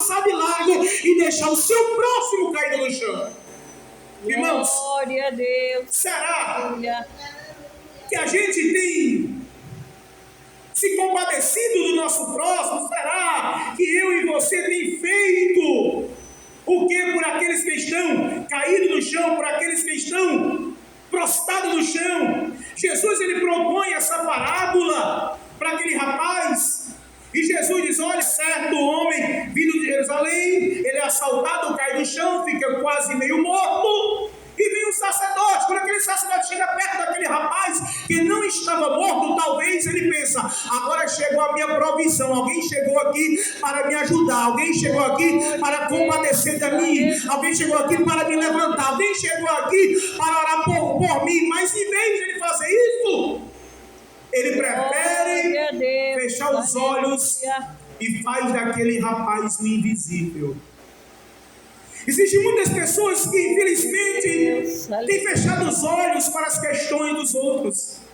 passar de largo e deixar o seu próximo caído no chão. Irmãos, Glória a Deus. será Aleluia. que a gente tem se compadecido do nosso próximo? Será que eu e você tem feito o que por aqueles que estão caídos no chão, por aqueles que estão prostrados no chão? Jesus, ele propõe essa parábola para aquele rapaz, e Jesus diz: olha, certo homem vindo de Jerusalém, ele é assaltado, cai no chão, fica quase meio morto, e vem um sacerdote. Quando aquele sacerdote chega perto daquele rapaz que não estava morto, talvez ele pensa: agora chegou a minha provisão, alguém chegou aqui para me ajudar, alguém chegou aqui para compadecer de mim, alguém chegou aqui para me levantar, alguém chegou aqui para orar por mim. Mas em vez de ele fazer isso, ele prefere fechar os olhos e faz daquele rapaz o invisível. Existem muitas pessoas que, infelizmente, têm fechado os olhos para as questões dos outros.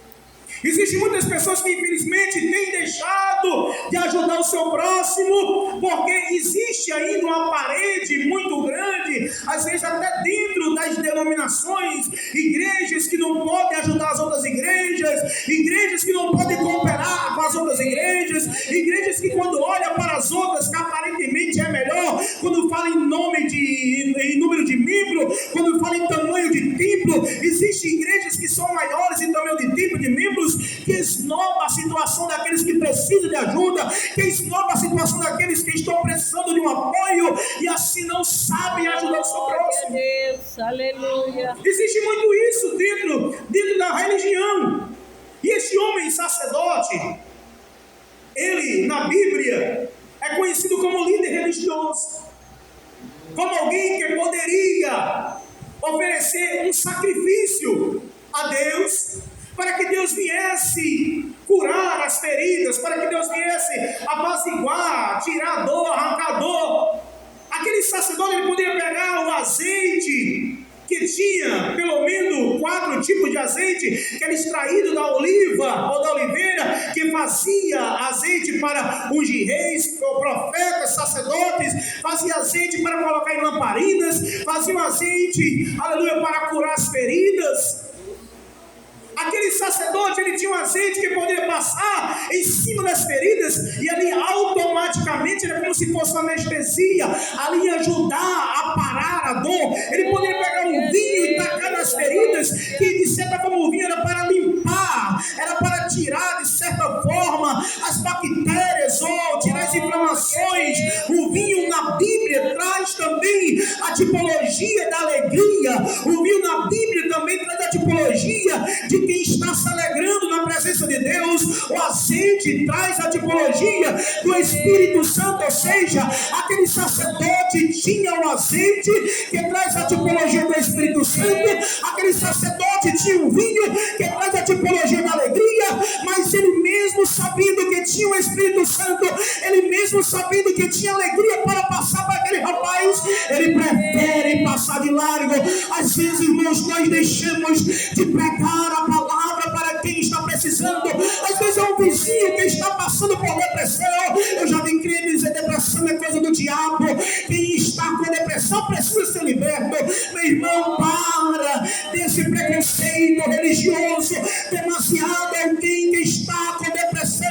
Existem muitas pessoas que, infelizmente, têm deixado de ajudar o seu próximo, porque existe ainda uma parede muito grande, às vezes até dentro das denominações, igrejas que não podem ajudar as outras igrejas que não podem cooperar com as outras igrejas que, quando olham para as outras, que aparentemente é melhor, quando fala em número de membros, quando fala em tamanho de templo, existem igrejas que são maiores em tamanho de templo, de membros, que esnoba a situação daqueles que precisam de ajuda, que esnoba a situação daqueles que estão precisando de um apoio e assim não sabem ajudar o seu próximo. Deus, aleluia. Existe muito isso dentro da religião. E esse homem sacerdote, ele na Bíblia é conhecido como líder religioso, como alguém que poderia oferecer um sacrifício a Deus, para que Deus viesse curar as feridas, para que Deus viesse apaziguar, tirar a dor, arrancar a dor. Aquele sacerdote, ele podia pegar o azeite, que tinha pelo menos 4 tipos de azeite, que era extraído da oliva ou da oliveira, que fazia azeite para ungir reis, profetas, sacerdotes, fazia azeite para colocar em lamparinas, fazia um azeite, aleluia, para curar as feridas. Aquele sacerdote, ele tinha um azeite que poderia passar em cima das feridas, e ali automaticamente era como se fosse uma anestesia, ali ia ajudar a parar a dor. Ele poderia pegar um vinho e tacar nas feridas, que de certa forma o vinho era para limpar, era para tirar de certa forma as bactérias ou tirar as inflamações. O vinho na Bíblia traz também a tipologia da alegria. O vinho na Bíblia também traz a tipologia de quem está se alegrando na presença de Deus. O azeite traz a tipologia do Espírito Santo, ou seja, aquele sacerdote tinha o azeite que traz a tipologia do Espírito Santo, aquele sacerdote tinha o vinho que traz a tipologia da alegria, mas ele mesmo sabendo que tinha o Espírito Santo, ele mesmo sabendo que tinha alegria para passar para aquele rapaz, ele prefere passar de largo. Às vezes, irmãos, nós deixamos de pregar a palavra para quem está precisando. Às vezes é um vizinho que está passando por depressão. Eu já vim querendo dizer: depressão é coisa do diabo. Quem está com depressão precisa ser liberto. Meu irmão, para desse preconceito religioso. Demasiado é alguém que está com depressão,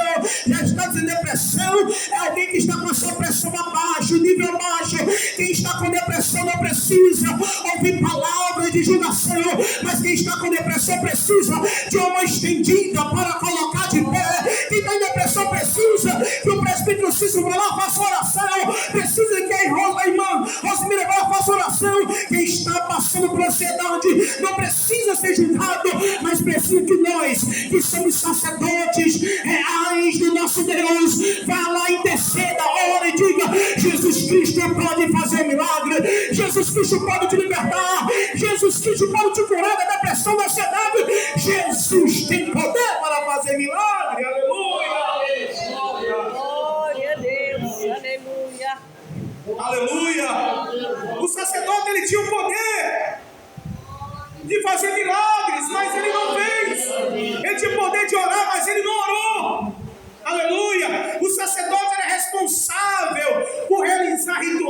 já está em depressão, é alguém que está com a sua pressão abaixo, nível abaixo. Quem está com depressão não precisa ouvir palavras de julgação, mas quem está com depressão precisa de uma estendida para colocar de pé. Quem está em depressão precisa que o presbítero Cícero vá lá, faça oração, precisa que a irmã Rosemira vá lá, faça oração. Quem está passando por ansiedade não precisa ser julgado, mas precisa que nós, que somos sacerdotes reais do nosso Deus, vá lá, interceda, ore e diga: Jesus Cristo pode fazer milagre, Jesus Cristo pode te libertar, Jesus Cristo pode te curar da depressão, da ansiedade. Jesus tem poder para fazer milagre. Aleluia. Glória a Deus, aleluia. Aleluia. O sacerdote, ele tinha o poder de fazer milagres, mas ele não fez. Ele tinha o poder de orar, mas ele não orou. Aleluia. O sacerdote era responsável por realizar rituais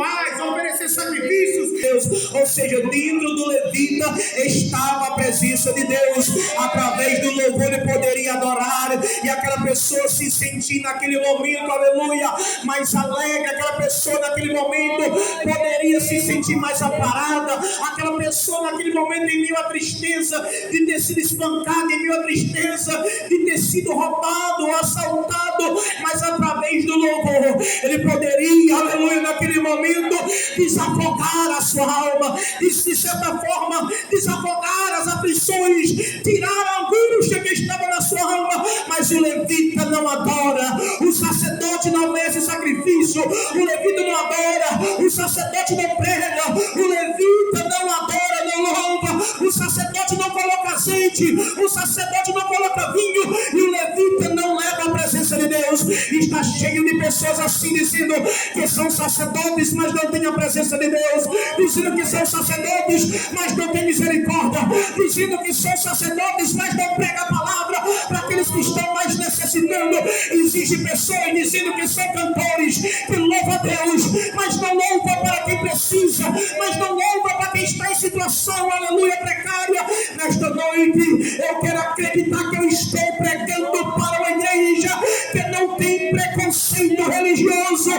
Deus. Ou seja, dentro do levita estava a presença de Deus. Através do louvor ele poderia adorar, e aquela pessoa se sentir naquele momento, aleluia, mais alegre. Aquela pessoa naquele momento poderia se sentir mais aparada. Aquela pessoa naquele momento, em meio à tristeza de ter sido espancada, em meio à tristeza de ter sido roubado ou assaltado, mas através do louvor ele poderia, aleluia, naquele momento desafogar a sua alma, de certa forma desafogar as aflições, tirar a angústia que estava na sua alma. Mas o levita não adora, o sacerdote não oferece sacrifício, o levita não adora, o sacerdote não prega, o levita não adora, não louva, o sacerdote não coloca azeite, o sacerdote não coloca vinho, e o levita não leva a presença de Deus. Está cheio de pessoas assim, dizendo que são sacerdotes, mas não têm a presença de Deus, dizendo que são sacerdotes, mas não têm misericórdia, dizendo que são sacerdotes, mas não pregam a palavra para aqueles que estão mais necessitando. Existem pessoas dizendo que são cantores, que louvam a Deus, mas não louvam para quem precisa, mas não louvam para quem está em situação, aleluia, precária. Nesta noite eu quero acreditar que eu estou pregando para uma igreja que não tem preconceito religioso.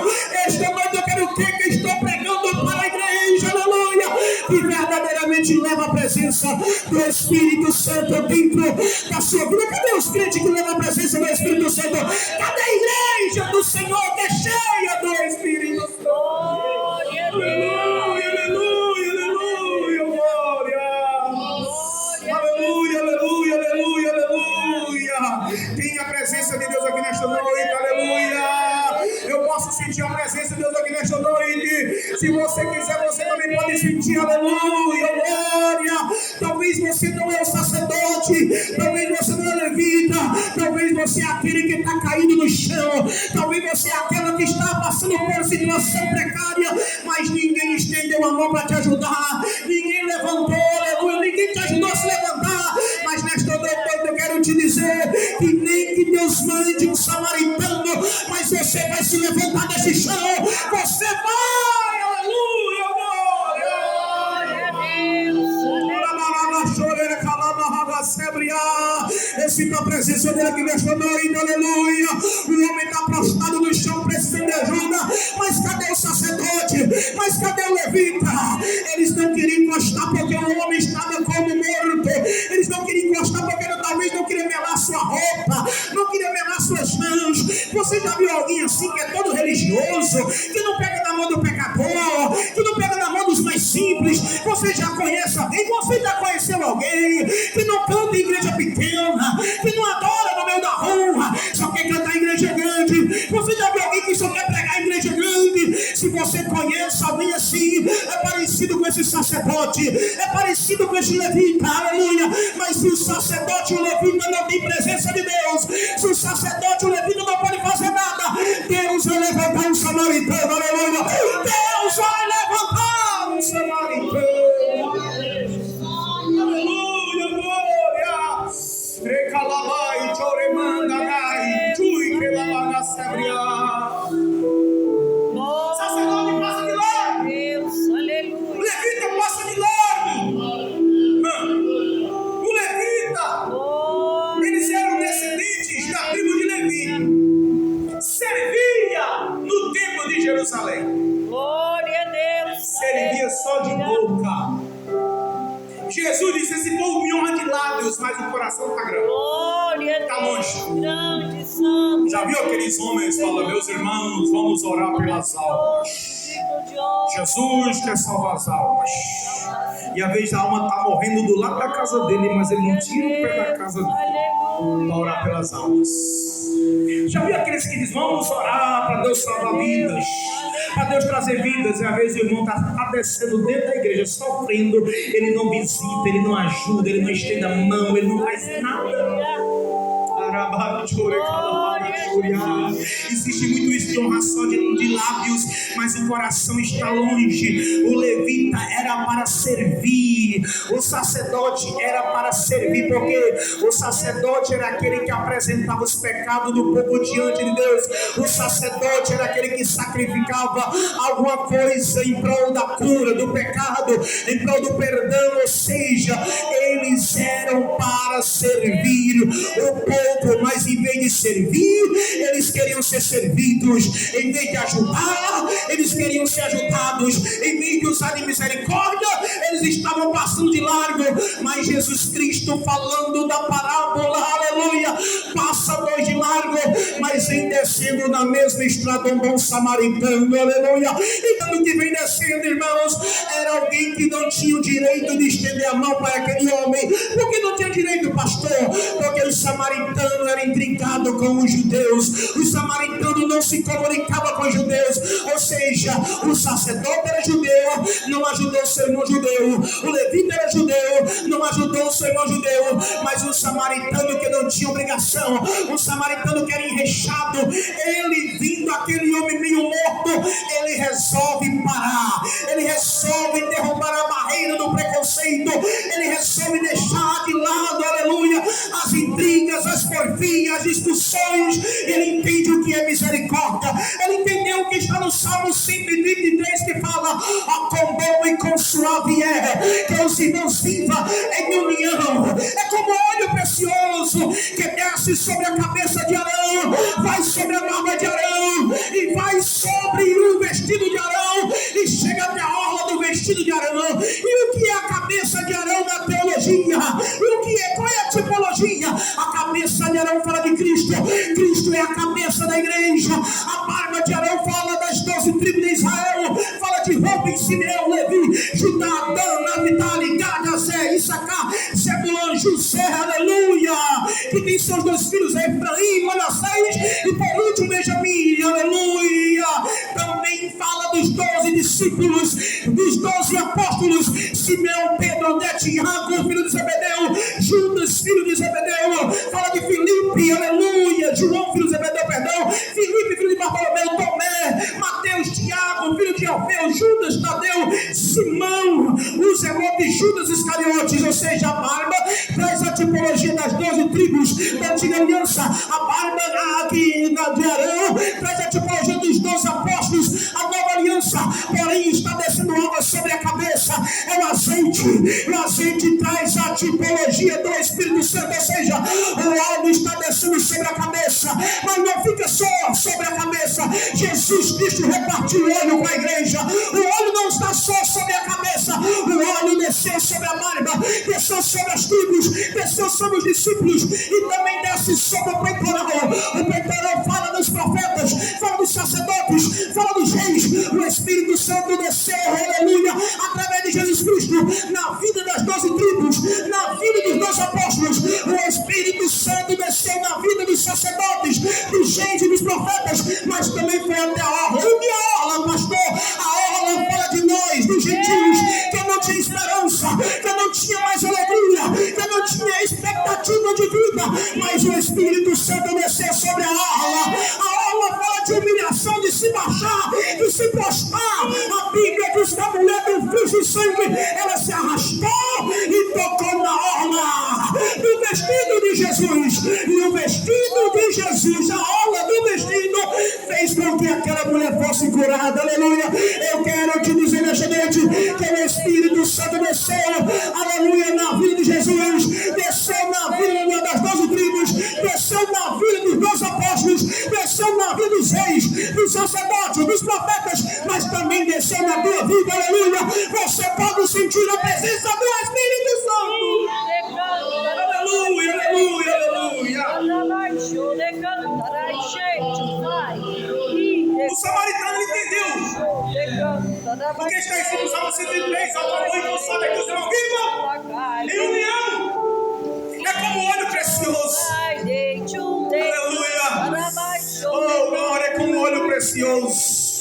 Esta noite eu quero ter que estou pregando para a igreja, aleluia, que verdadeiramente leva a presença do Espírito Santo dentro da sua vida. Cadê os crentes que levam a presença do Espírito Santo? Cadê a igreja do Senhor que é cheia do Espírito Santo? Glória a Deus. Aleluia, aleluia, aleluia, glória. Aleluia, aleluia, aleluia, aleluia. Tem a presença de Deus aqui nesta noite, aleluia. Eu posso sentir a presença de Deus aqui nesta noite. Se você quiser, você também pode sentir, aleluia, glória. Talvez você não é o sacerdote, talvez você não é levita, talvez você é aquele que está caído no chão, talvez você é aquela que está passando por situação precária, mas ninguém estendeu a mão para te ajudar, ninguém levantou, aleluia, ninguém te ajudou a se levantar. Mas nesta noite eu quero te dizer que nem que Deus mande um samaritano, mas você vai se levantar desse chão, você vai, aleluia, glória. Glória a Deus. Esse a presença dele aqui nesta noite, aleluia. O homem está prostrado no chão, precisando de ajuda. Mas cadê o sacerdote? Mas cadê o levita? Eles não queriam encostar porque o homem estava como morto. Eles não queriam encostar porque talvez não queriam melar sua roupa, não queriam melar suas mãos. Você já viu alguém assim que é todo religioso, que não pega na mão do pecador, que não pega na mão dos mais simples? Você já conhece alguém? Você já conheceu alguém que não canta em igreja pequena, que não adora no meio da rua, só quer cantar em igreja grande? Você já viu alguém que só quer pregar em igreja grande? Se você conhece alguém assim, é parecido com esse sacerdote, é parecido com esse levita, aleluia. Mas se o sacerdote e o levita não tem presença de Deus, se o sacerdote e o levita não pode fazer nada, Deus vai levantar um samaritano, aleluia. Deus vai levantar um samaritano. Aleluia, glória. Recalabai, choremandagai, chui que lavaga sebria. Sacerdote passa milagre. Deus, aleluia. O levita passa milagre. O levita, eles eram descendentes da tribo de Levi. Servia no templo de Jerusalém. Glória a Deus. Servia só de boca. Jesus disse: esse povo me honra de lábios, mas o coração está grande. Glória a Está Deus. longe. Grande santo. Já viu aqueles homens falando: meus irmãos, vamos orar pelas almas. Digno de honra. Jesus quer salvar as almas. E às vezes a alma está morrendo do lado da casa dele, mas ele não tira o pé da casa dele para orar pelas almas. Já viu aqueles que dizem: vamos orar para Deus salvar vidas, para Deus trazer vidas? E às vezes o irmão está descendo dentro da igreja, sofrendo, ele não visita, ele não ajuda, ele não estende a mão, ele não faz nada. Existe muito isso de honra só de lábios, mas o coração está longe. O levita era para servir, servir. O sacerdote era para servir, porque o sacerdote era aquele que apresentava os pecados do povo diante de Deus. O sacerdote era aquele que sacrificava alguma coisa em prol da cura, do pecado, em prol do perdão. Ou seja, eles eram para servir o povo, mas em vez de servir, eles queriam ser servidos. Em vez de ajudar, eles queriam ser ajudados. Em vez de usar de misericórdia, eles estavam passando de largo. Mas Jesus Cristo, falando da parábola, aleluia, passa dois de largo, mas vem descendo na mesma estrada um bom samaritano, aleluia. Então o que vem descendo, irmãos, era alguém que não tinha o direito de estender a mão para aquele homem. Por que não tinha direito, pastor? Porque o samaritano era intrigado com os judeus. O samaritano não se comunicava com os judeus. Ou seja, o sacerdote era judeu, não ajudou o seu irmão judeu. O levita era judeu, não ajudou o seu irmão judeu. Mas o samaritano que não tinha obrigação, o samaritano que era enrechado, ele vindo aquele homem meio morto, ele resolve parar, ele resolve derrubar a barreira do preconceito, ele resolve deixar de lado, aleluia, as intrigas, as porfias, as discussões. Ele entende o que é misericórdia. Ele entendeu o que está no Salmo 133, que fala: ó, quão bom e quão suave é que os irmãos vivam em união. É como óleo precioso que desce sobre a cabeça de Arão, vai sobre a barba de Arão e vai sobre o vestido de Arão e chega até a orla do vestido de Arão. E o que é a cabeça de Arão na teologia? E o que é? Qual é a tipologia? A cabeça de Arão fala de Cristo. Cristo é a cabeça da igreja. A barba de Arão fala das 12 tribos de Israel, fala de Rubem, Simeão, Levi, Judá, Dan, Naphtali, Gad, Aser, Issacar, Zebulon, José, aleluia, que tem seus 2 filhos, Efraim, Manassés e por último Benjamim, aleluia. Também fala dos 12 discípulos, dos 12 apóstolos: Simeão, Pedro, André, Tiago, filho de Zebedeu, Judas, filho de Zebedeu. Fala de Filipe, aleluia, João, filho de Zebedeu, perdão, Filipe, filho de Bartolomeu, Tomé, Mateus, Tiago, filho de Alfeu, Judas, Tadeu, Simão, o Zelote, Judas Iscariotes. Ou seja, a barba traz a tipologia das 12 tribos da antiga aliança. A barba aqui de Arão traz a tipologia dos 12 apóstolos, a nova aliança. Porém, está descendo água sobre a cabeça, é o azeite. O azeite traz a tipologia do Espírito Santo. Ou seja, o óleo está descendo sobre a cabeça, mas não fica só sobre a cabeça. Jesus Cristo repartiu o óleo com a igreja. O óleo não está só sobre a cabeça, o óleo desceu sobre a barba, desceu sobre as tribos, desceu sobre os discípulos e também desce sobre o peitoral. O peitoral fala dos profetas, fala dos sacerdotes, fala dos reis. O Espírito Santo desceu, aleluia, através de Jesus Cristo, na vida das 12 tribos, na vida dos 12 apóstolos. O Espírito Santo desceu na vida dos sacerdotes, dos reis e dos profetas, mas também foi até a orla. E o que é a orla, pastor? A orla fala de nós, dos gentios, que não tinha esperança, que não tinha mais alegria, que não tinha expectativa de vida, mas o Espírito Santo desceu sobre a orla. A orla fala de humilhação, de se baixar, de se prostrar. A Bíblia diz que a mulher do fluxo de sangue, ela se arrastou e tocou na orla do vestido de Jesus. E o vestido de Jesus, a orla do vestido, fez com que aquela mulher fosse curada. Aleluia. Eu quero te dizer nesta noite que o Espírito Santo desceu, aleluia, na vida de Jesus, desceu na vida das 12 tribos, desceu na vida dos 12 apóstolos, desceu na vida dos reis, dos sacerdotes, dos profetas, mas também desceu na tua vida. Aleluia. Você pode sentir a presença do Espírito Santo. Aleluia, aleluia, aleluia. O samaritano entendeu, porque está escrito no Salmo 103: ao amor e não sabe que o Senhor viva em união. É como óleo precioso. Aleluia. Oh, glória, é como óleo precioso.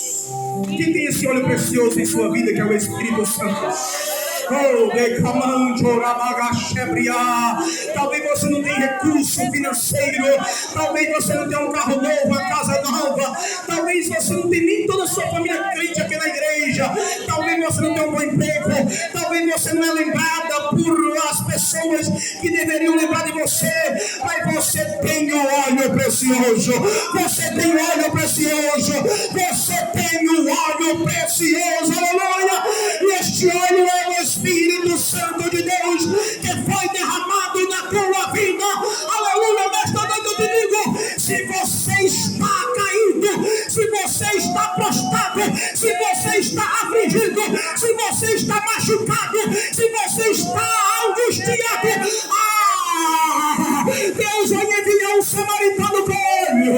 Quem tem esse óleo precioso em sua vida, que é o Espírito Santo? Talvez você não tenha recurso financeiro, talvez você não tenha um carro novo, uma casa nova, talvez você não tenha nem toda a sua família crente aqui na igreja, talvez você não tenha um bom emprego, talvez você não é lembrada, que deveriam lembrar de você, mas você tem o óleo precioso, você tem o óleo precioso, você tem o óleo precioso, aleluia, e este óleo é o Espírito Santo de Deus, que foi derramado na tua vida, aleluia. Nesta noite eu te digo, se você está caído, se você está prostrado, se você está afligido, se você está machucado, se você está angustiado, Deus vai enviar um samaritano com óleo,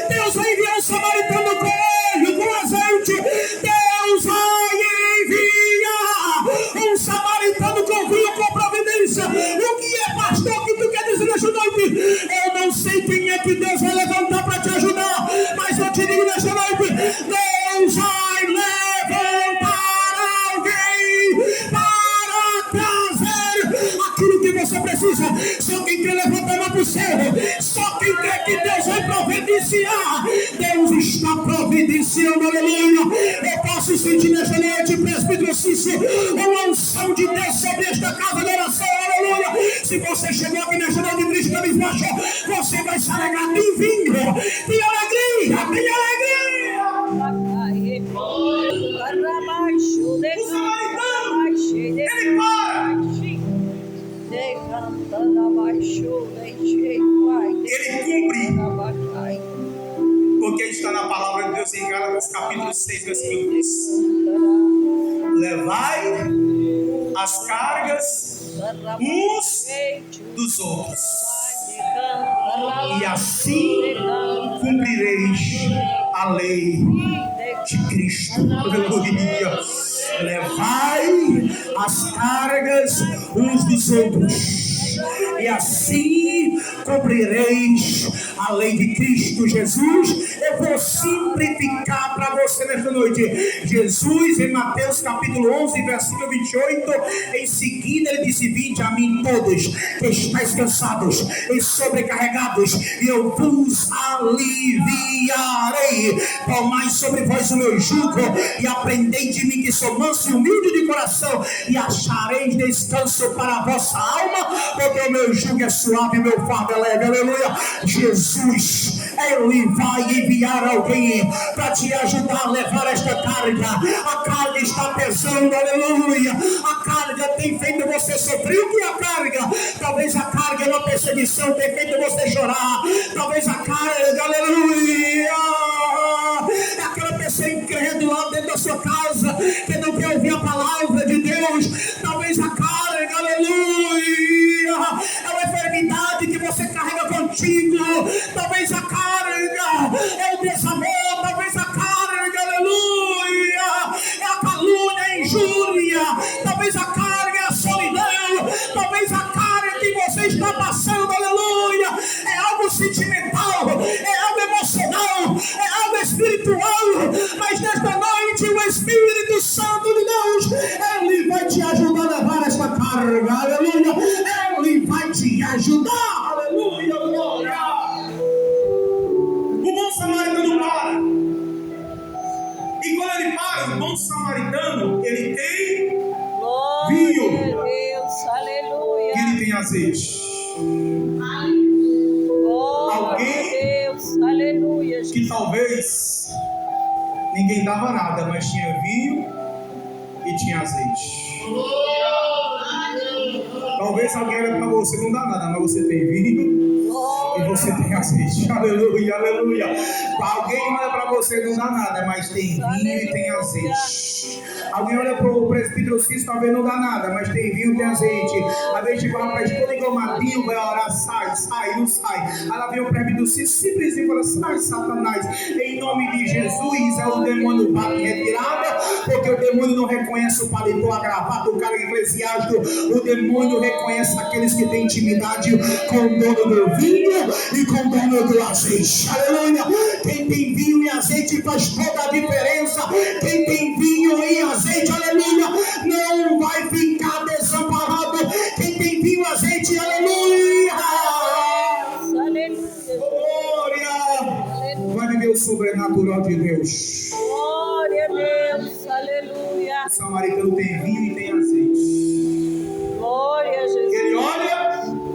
Deus vai enviar um samaritano com óleo, com azeite, Deus vai enviar um samaritano com vinho, com providência. O que é, pastor, que tu quer dizer nesta noite? Eu não sei quem é que Deus vai levantar para te ajudar, mas eu te digo nesta noite, Deus vai levantar alguém para trazer aquilo que você precisa. Só quem quer levantar a mão para o céu, só quem crê que Deus vai providenciar, Deus está providenciando, aleluia. Eu posso sentir nesta noite, presbítero Cício, uma unção de Deus sobre esta casa de oração, aleluia. Se você chegou aqui nesta noite triste, cabisbaixo, você vai se alegrar. Tem vinho, tem alegria, tem alegria. O samaritano, ele para. Ele cumpre, porque está na palavra de Deus em Gálatas capítulo 6, versículo 2. Levai as cargas uns dos outros, e assim cumprireis a lei de Cristo. Aleluia. Levai as cargas uns dos outros, e assim cumprireis a lei de Cristo Jesus. Eu vou simplificar para você nesta noite. Jesus, em Mateus capítulo 11, versículo 28, em seguida ele disse: vinde a mim todos que estáis cansados e sobrecarregados, e eu vos aliviarei. Tomai sobre vós o meu jugo e aprendei de mim, que sou manso e humilde de coração, e achareis descanso para a vossa alma, porque o meu jugo é suave e o meu fardo é leve. Aleluia. Jesus, ele vai enviar alguém para te ajudar a levar esta carga. A carga está pesando, aleluia. A carga tem feito você sofrer. O que é a carga? Talvez a carga é uma perseguição, tem feito você chorar. Talvez a carga, aleluia, é aquela pessoa incrédula dentro da sua casa, que não quer ouvir a palavra de Deus. Talvez a carga, aleluia, é uma enfermidade que você carrega contigo. Talvez a carga é o desamor. Talvez a carga, aleluia, é a calúnia, a injúria. Talvez a carga é a solidão. Talvez a carga que você está passando, aleluia, é algo sentimental, é algo emocional, é algo espiritual. Mas nesta noite o Espírito Santo de Deus, ele vai te ajudar a levar esta carga, aleluia. Ele vai te ajudar, aleluia, glória. O bom samaritano para, e quando ele para, o bom samaritano, ele tem vinho, aleluia. e ele tem azeite. Alguém aleluia, que talvez ninguém dava nada, mas tinha vinho e tinha azeite. Talvez alguém olhe para você, não dá nada, mas você tem vinho e você tem azeite. Aleluia, aleluia. Alguém olha para você, não dá nada, mas tem vinho e tem azeite. Alguém olha para o presbítero Cício, talvez não dá nada, mas tem vinho e tem azeite. Às vezes fala para a esposa, igual Madinho, vai orar, sai, não sai. Ela vem o presbítero Cício, simplesmente fala: sai, Satanás, em nome de Jesus. É o demônio bate em retirada, porque o demônio não reconhece o paletó, a gravata, o cara eclesiástico. O demônio reconhece aqueles que têm intimidade com o dono do vinho e com o dono do azeite. Aleluia. Quem tem vinho e azeite faz toda a diferença. Quem tem vinho e azeite, aleluia, não vai ficar desamparado. Quem tem vinho e azeite, aleluia, glória, vai viver o sobrenatural de Deus. Glória a Deus, aleluia. O samaritano tem vinho e tem azeite. Glória a Jesus. Ele olha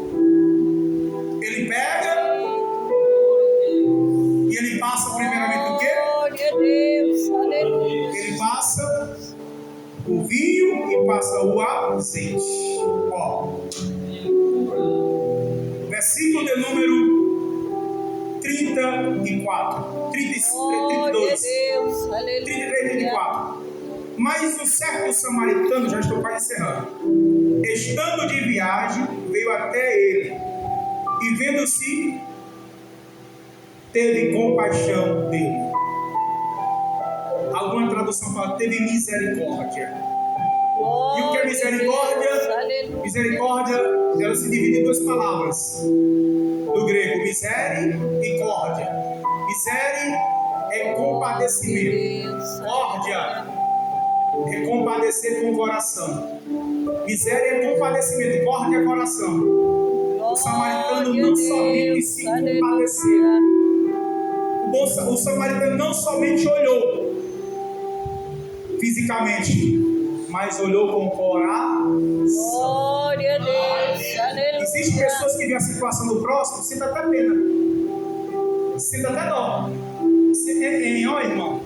o vinho e passa o azeite. Ó, versículo de número 34, 32, Deus, 33, aleluia. 34. Mas um certo samaritano, já estou quase encerrando, estando de viagem, veio até ele e vendo-se, teve compaixão dele. Alguma tradução fala, teve misericórdia. E o que é misericórdia? Misericórdia, ela se divide em duas palavras. Do grego, misere e córdia. Misere é compadecimento. Córdia é compadecer com o coração. Miséria é compadecimento. Córdia é coração. O samaritano não somente se compadeceu. O samaritano não somente olhou fisicamente, mas olhou com o coração. Glória a Deus, aleluia. Existem pessoas que veem a situação do próximo, sinta até pena, sinta até dó. Ó, irmão,